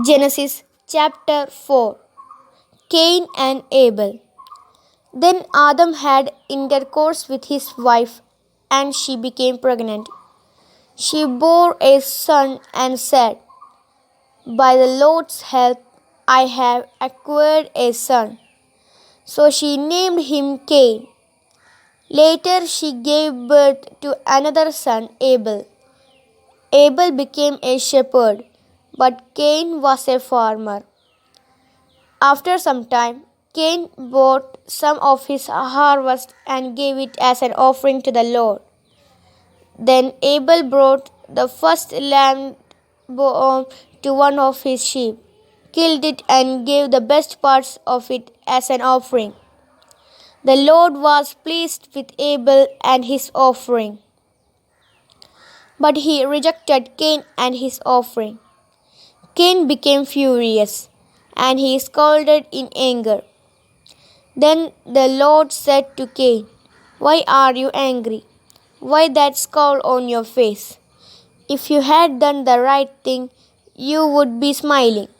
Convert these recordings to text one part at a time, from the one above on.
Genesis chapter 4. Cain and Abel. Then Adam had intercourse with his wife, and she became pregnant. She bore a son and said, "By the Lord's help, I have acquired a son." So she named him Cain. Later, she gave birth to another son, Abel. Abel became a shepherd, but Cain was a farmer. After some time, Cain brought some of his harvest and gave it as an offering to the Lord. Then Abel brought the first lamb born to one of his sheep, killed it, and gave the best parts of it as an offering. The Lord was pleased with Abel and his offering, but he rejected Cain and his offering. Cain became furious, and he scolded in anger. Then the Lord said to Cain, "Why are you angry? Why that scowl on your face? If you had done the right thing, you would be smiling.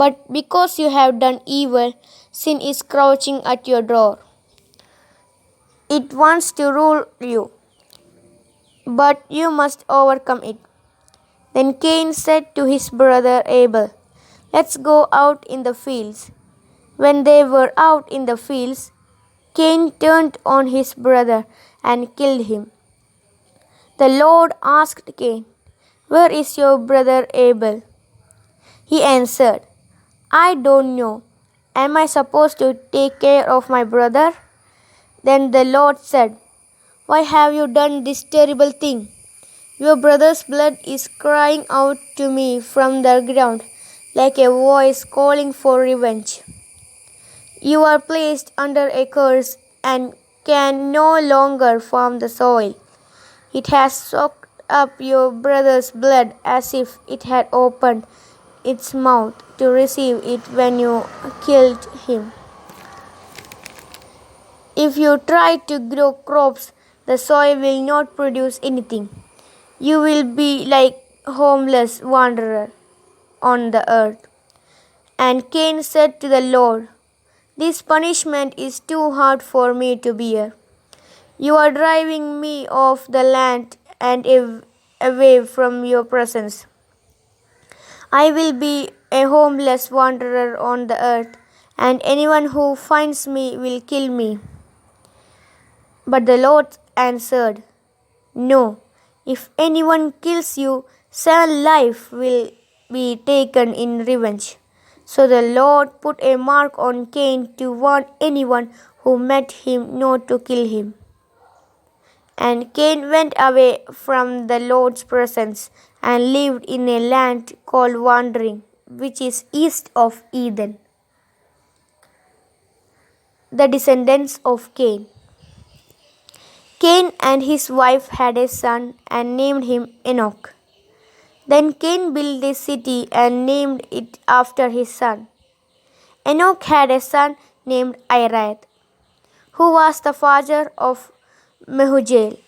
But because you have done evil, sin is crouching at your door. It wants to rule you, but you must overcome it." Then Cain said to his brother Abel, "Let's go out in the fields." When they were out in the fields, Cain turned on his brother and killed him. The Lord asked Cain, "Where is your brother Abel?" He answered, "I don't know. Am I supposed to take care of my brother?" Then the Lord said, "Why have you done this terrible thing? Your brother's blood is crying out to me from the ground, like a voice calling for revenge. You are placed under a curse and can no longer farm the soil. It has soaked up your brother's blood as if it had opened its mouth to receive it when you killed him. If you try to grow crops, the soil will not produce anything. You will be like a homeless wanderer on the earth." And Cain said to the Lord, "This punishment is too hard for me to bear. You are driving me off the land and away from your presence. I will be a homeless wanderer on the earth, and anyone who finds me will kill me." But the Lord answered, "No, if anyone kills you, 7 lives will be taken in revenge." So the Lord put a mark on Cain to warn anyone who met him not to kill him. And Cain went away from the Lord's presence and lived in a land called Wandering, which is east of Eden. The descendants of Cain. Cain and his wife had a son and named him Enoch. Then Cain built a city and named it after his son. Enoch had a son named Irad, who was the father of Mehujael.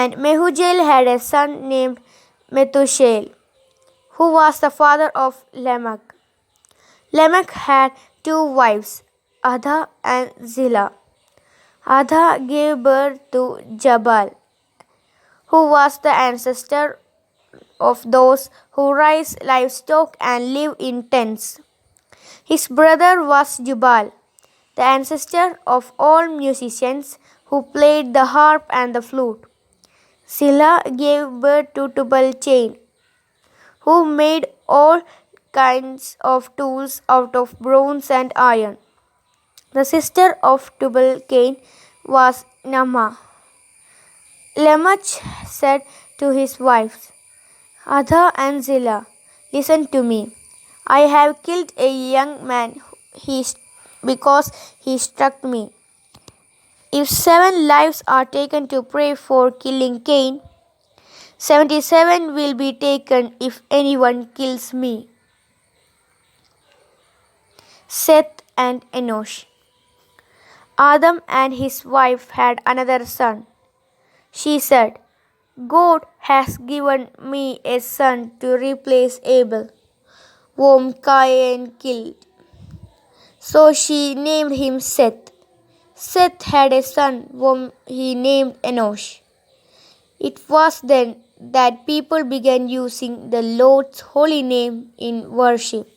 And Mehujael had a son named Methuselah, who was the father of Lamech. Lamech had 2 wives, Ada and Zillah. Ada gave birth to Jabal, who was the ancestor of those who raise livestock and live in tents. His brother was Jubal, the ancestor of all musicians who played the harp and the flute. Zillah gave birth to Tubal-Cain, who made all kinds of tools out of bronze and iron. The sister of Tubal-Cain was Naamah. Lamech said to his wives, "Ada and Zillah, listen to me. I have killed a young man because he struck me. If 7 lives are taken to pray for killing Cain, 77 will be taken if anyone kills me." Seth and Enoch. Adam and his wife had another son. She said, "God has given me a son to replace Abel. whom Cain killed. So she named him Seth. Seth had a son whom he named Enoch. It was then that people began using the Lord's holy name in worship.